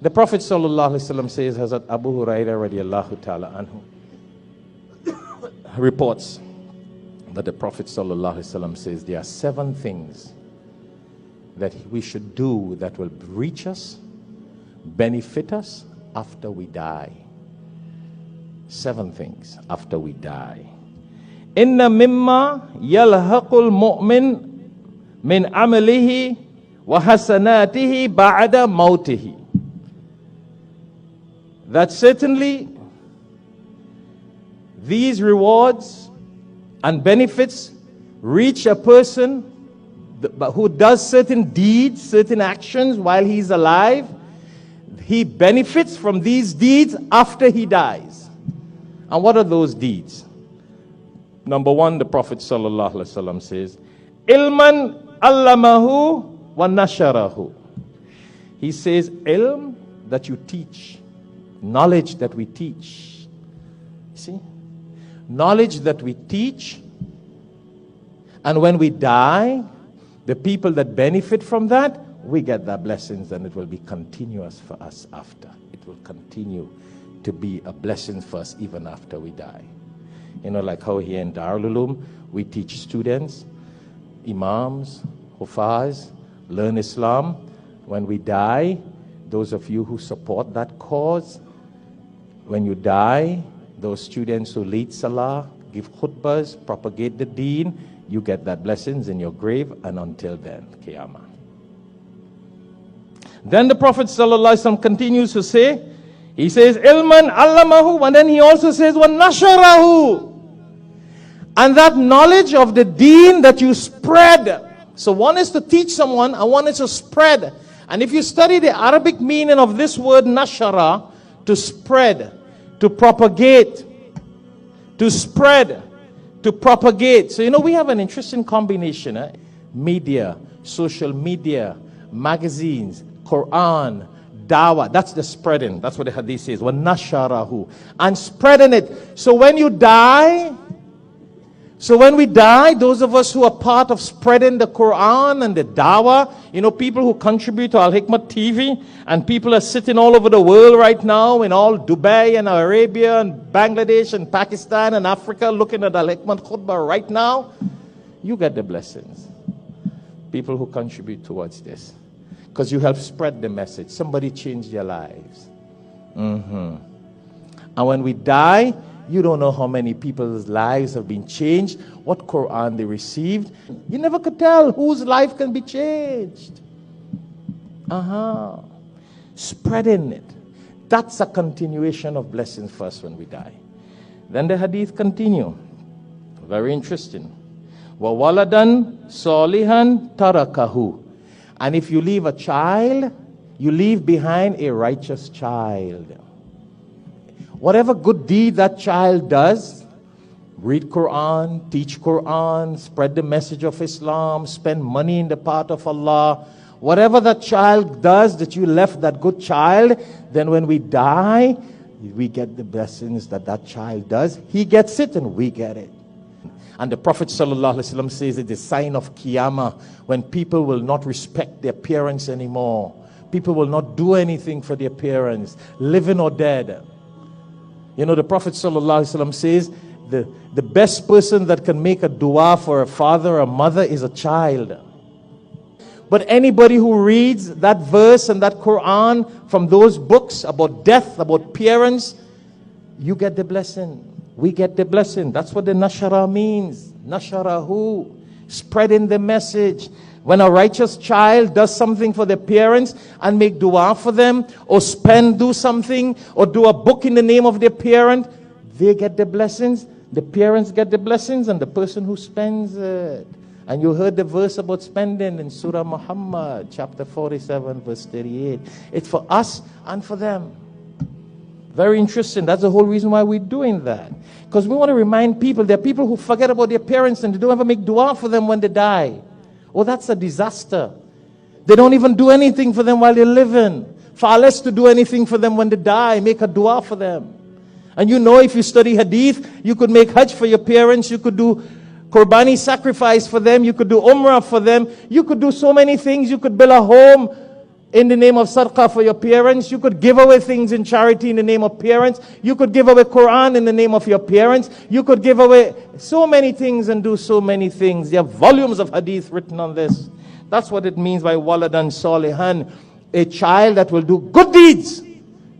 The Prophet ﷺ says, Hazrat Abu Hurairah radiallahu ta'ala anhu reports that the Prophet ﷺ says there are 7 things that we should do that will reach us, benefit us after we die. 7 things after we die. Inna mimma yalhaqul mu'min min amalihi wa hasanatihi ba'da mautihi. That certainly these rewards and benefits reach a person who does certain deeds, certain actions while he's alive. He benefits from these deeds after he dies. And what are those deeds? Number 1, the Prophet ﷺ says, Ilman allamahu wa nasharahu. He says, ilm that you teach, knowledge that we teach. See? Knowledge that we teach, and when we die, the people that benefit from that, we get their blessings, and it will be continuous for us after. It will continue to be a blessing for us even after we die. You know, like how here in Darul Uloom, we teach students, imams, hufaz, learn Islam. When we die, those of you who support that cause, when you die, those students who lead salah, give khutbahs, propagate the deen, you get that blessings in your grave, and until then, Qiyamah. Then the Prophet ﷺ continues to say, he says, Ilman allamahu, and then he also says, wa nasharahu. And that knowledge of the deen that you spread. So one is to teach someone, and one is to spread. And if you study the Arabic meaning of this word nashara, to spread, to propagate, to spread, to propagate. So, you know, we have an interesting combination. Media, social media, magazines, Quran, dawah. That's the spreading. That's what the hadith says. وَنَشَرَهُ. And spreading it. So when you die, when we die, those of us who are part of spreading the Quran and the dawah, you know, people who contribute to Al-Hikmat TV, and people are sitting all over the world right now, in all Dubai and Arabia and Bangladesh and Pakistan and Africa, looking at Al-Hikmat khutbah right now, you get the blessings. People who contribute towards this. Because you help spread the message. Somebody changed their lives. And when we die, you don't know how many people's lives have been changed, what Quran they received. You never could tell whose life can be changed. Spreading it. That's a continuation of blessings for us when we die. Then the hadith continue. Very interesting. وَوَلَدًا صَالِحًا تَرَكَهُ. And if you leave a child, you leave behind a righteous child. Whatever good deed that child does, read Quran, teach Quran, spread the message of Islam, spend money in the path of Allah, whatever that child does that you left that good child, then when we die, we get the blessings that that child does. He gets it and we get it. And the Prophet ﷺ says it's a sign of Qiyamah, when people will not respect their parents anymore. People will not do anything for their parents, living or dead. You know, the Prophet ﷺ says the best person that can make a dua for a father or mother is a child. But anybody who reads that verse and that Quran from those books about death, about parents, you get the blessing. We get the blessing. That's what the nashara means. Nasharahu. Spreading the message. When a righteous child does something for their parents and make dua for them, or do something, or do a book in the name of their parent, they get the blessings, the parents get the blessings, and the person who spends it. And you heard the verse about spending in Surah Muhammad, chapter 47, verse 38. It's for us and for them. Very interesting. That's the whole reason why we're doing that. Because we want to remind people, there are people who forget about their parents and they don't ever make dua for them when they die. Oh, that's a disaster. They don't even do anything for them while they're living. Far less to do anything for them when they die. Make a dua for them. And you know, if you study hadith, you could make hajj for your parents. You could do qurbani sacrifice for them. You could do umrah for them. You could do so many things. You could build a home in the name of sadaqah for your parents. You could give away things in charity in the name of parents. You could give away Quran in the name of your parents. You could give away so many things and do so many things. There are volumes of hadith written on this. That's what it means by waladan salihan, a child that will do good deeds.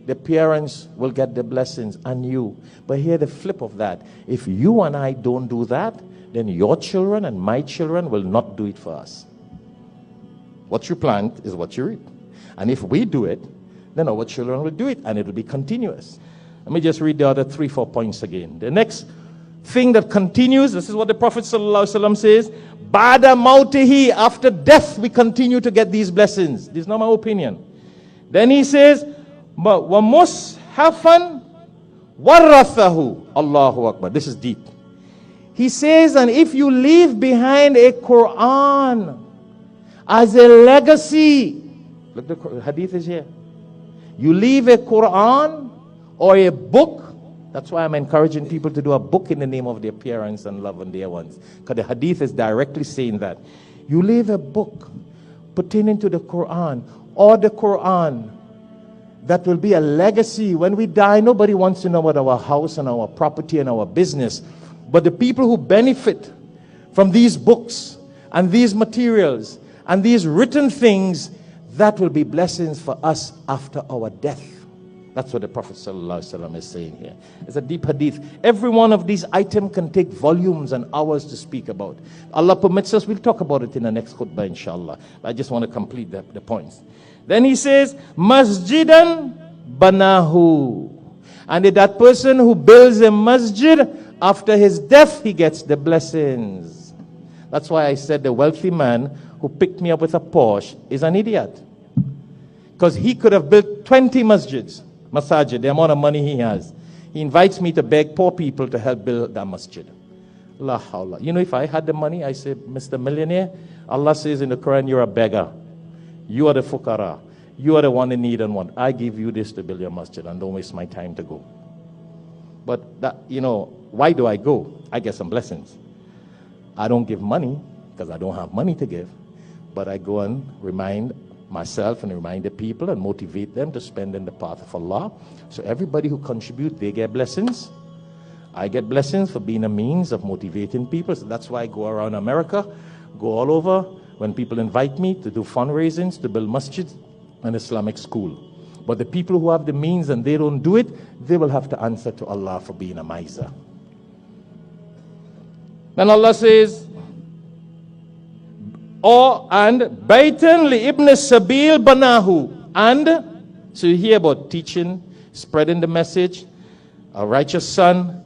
The parents will get the blessings and you. But here the flip of that. If you and I don't do that, then your children and my children will not do it for us. What you plant is what you reap. And if we do it, then our children will do it, and it will be continuous. Let me just read the other 3-4 points again. The next thing that continues, this is what the Prophet ﷺ says, Ba'da mautihi, after death we continue to get these blessings. This is not my opinion. Then he says, wa mushafan warathahu. Allahu Akbar. This is deep. He says, and if you leave behind a Quran as a legacy, look, the hadith is here. You leave a Quran or a book. That's why I'm encouraging people to do a book in the name of their parents and love and dear ones. Because the hadith is directly saying that. You leave a book pertaining to the Quran or the Quran that will be a legacy. When we die, nobody wants to know about our house and our property and our business. But the people who benefit from these books and these materials and these written things, that will be blessings for us after our death. That's what the Prophet ﷺ is saying here. It's a deep hadith. Every one of these items can take volumes and hours to speak about. Allah permits us, we'll talk about it in the next khutbah, inshallah. I just want to complete the points. Then he says, Masjidan banahu. And that person who builds a masjid, after his death, he gets the blessings. That's why I said the wealthy man who picked me up with a Porsche is an idiot. Because he could have built 20 masajid, the amount of money he has. He invites me to beg poor people to help build that masjid. La hawla. You know, if I had the money, I say, Mr. Millionaire, Allah says in the Quran, you're a beggar. You are the fuqara. You are the one in need and want. I give you this to build your masjid, and don't waste my time to go. But that, you know, why do I go? I get some blessings. I don't give money because I don't have money to give. But I go and remind myself and remind the people and motivate them to spend in the path of Allah. So everybody who contributes, they get blessings. I get blessings for being a means of motivating people. So that's why I go around America, go all over when people invite me to do fundraisings, to build masjids and Islamic school. But the people who have the means and they don't do it, they will have to answer to Allah for being a miser. Then Allah says, and Baitan li ibn Sabil banahu. And so you hear about teaching, spreading the message, a righteous son,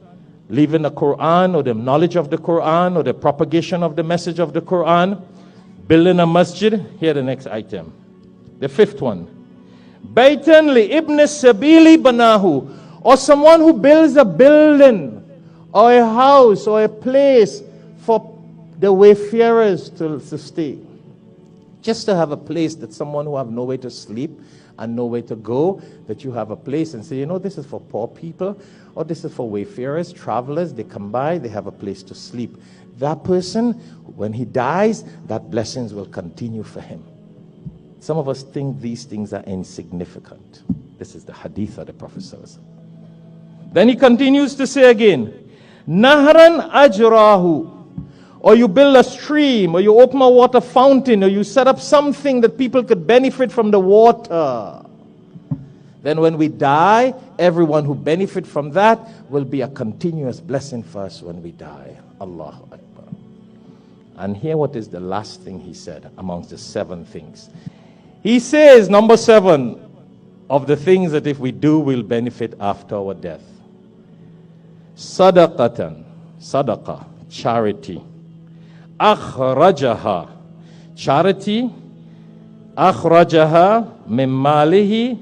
leaving the Quran or the knowledge of the Quran or the propagation of the message of the Quran, building a masjid. Here the next item. The fifth one. Baitan li ibn Sabili banahu. Or someone who builds a building or a house or a place for the wayfarers to stay. Just to have a place that someone who have nowhere to sleep and nowhere to go, that you have a place and say, you know, this is for poor people, or this is for wayfarers, travelers, they come by, they have a place to sleep. That person, when he dies, that blessings will continue for him. Some of us think these things are insignificant. This is the hadith of the Prophet ﷺ. Then he continues to say again, Nahran ajrahu. Or you build a stream, or you open a water fountain, or you set up something that people could benefit from the water. Then when we die, everyone who benefit from that will be a continuous blessing for us when we die. Allahu Akbar. And here what is the last thing he said amongst the 7 things. He says, number 7 of the things that if we do, we'll benefit after our death. Sadaqatan, sadaqah, charity. Akhrajaha, charity. Akhrajaha min malihi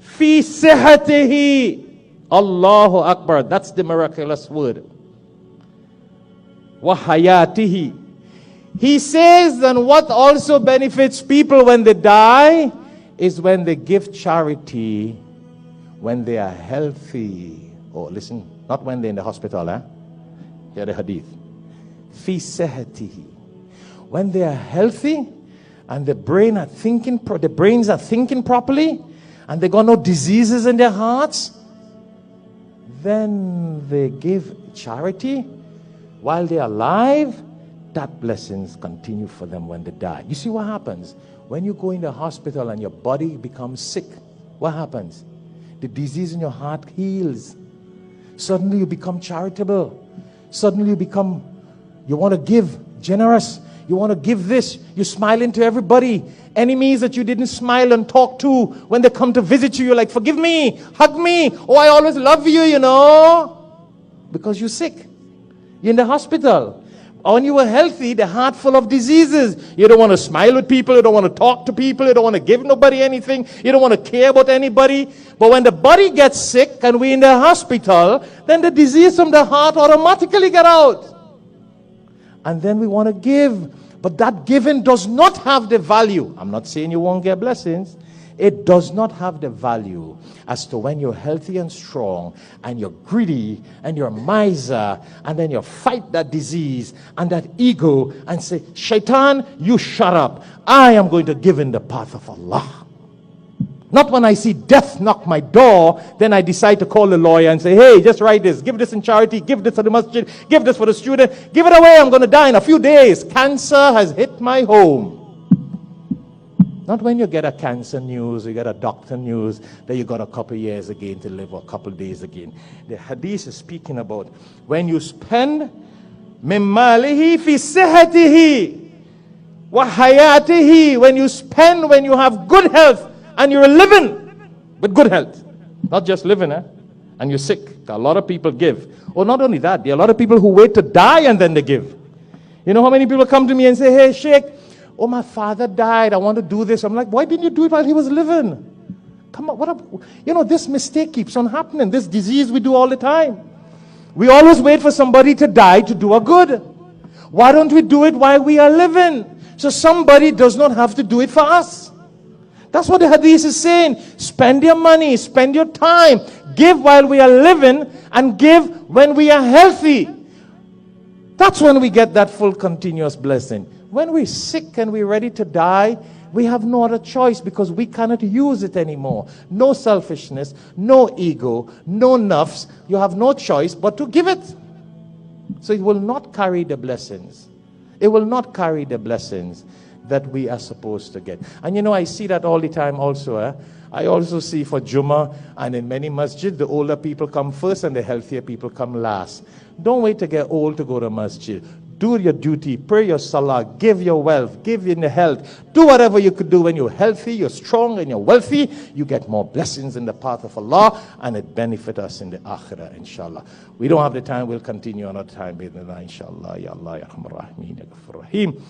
fi sihatihi. Allahu Akbar. That's the miraculous word. Wa hayatihi. He says, and what also benefits people when they die is when they give charity when they are healthy. Oh, listen, not when they're in the hospital, eh? Hear the hadith. Fi sihatihi. When they are healthy and the brains are thinking properly, and they got no diseases in their hearts, then they give charity while they're alive, that blessings continue for them when they die. You see what happens? When you go in the hospital and your body becomes sick, what happens? The disease in your heart heals. Suddenly you become charitable. Suddenly you want to give, generous. You want to give this. You smile into everybody. Enemies that you didn't smile and talk to, when they come to visit you, you're like, forgive me, hug me. Oh, I always love you, you know. Because you're sick. You're in the hospital. When you were healthy, the heart full of diseases. You don't want to smile with people. You don't want to talk to people. You don't want to give nobody anything. You don't want to care about anybody. But when the body gets sick and we're in the hospital, then the disease from the heart automatically get out. And then we want to give. But that giving does not have the value. I'm not saying you won't get blessings. It does not have the value as to when you're healthy and strong and you're greedy and you're a miser, and then you fight that disease and that ego and say, Shaitan, you shut up. I am going to give in the path of Allah. Not when I see death knock my door, then I decide to call the lawyer and say, hey, just write this. Give this in charity. Give this to the masjid. Give this for the student. Give it away. I'm going to die in a few days. Cancer has hit my home. Not when you get a cancer news, you get a doctor news that you got a couple years again to live or a couple days again. The hadith is speaking about when you spend min malihi fi sihatihi wa hayatihi, when you spend when you have good health and you're living with good health. Not just living, and you're sick. A lot of people give. Or not only that, there are a lot of people who wait to die and then they give. You know how many people come to me and say, hey, Sheikh, oh, my father died. I want to do this. I'm like, why didn't you do it while he was living? Come on, this mistake keeps on happening. This disease we do all the time. We always wait for somebody to die to do a good. Why don't we do it while we are living? So somebody does not have to do it for us. That's what the hadith is saying. Spend your money, spend your time. Give while we are living and give when we are healthy. That's when we get that full continuous blessing. When we're sick and we're ready to die, we have no other choice because we cannot use it anymore. No selfishness, no ego, no nafs. You have no choice but to give it. So it will not carry the blessings. It will not carry the blessings that we are supposed to get. And I see that all the time also. I also see for Jummah and in many masjid, the older people come first and the healthier people come last. Don't wait to get old to go to masjid. Do your duty, pray your salah, give your wealth, give in your health. Do whatever you could do when you're healthy, you're strong, and you're wealthy. You get more blessings in the path of Allah, and it benefits us in the akhirah, inshallah. We don't have the time. We'll continue another time, inshallah. Ya Allah, Ya Rahman Rahim, Ya Ghafur Rahim.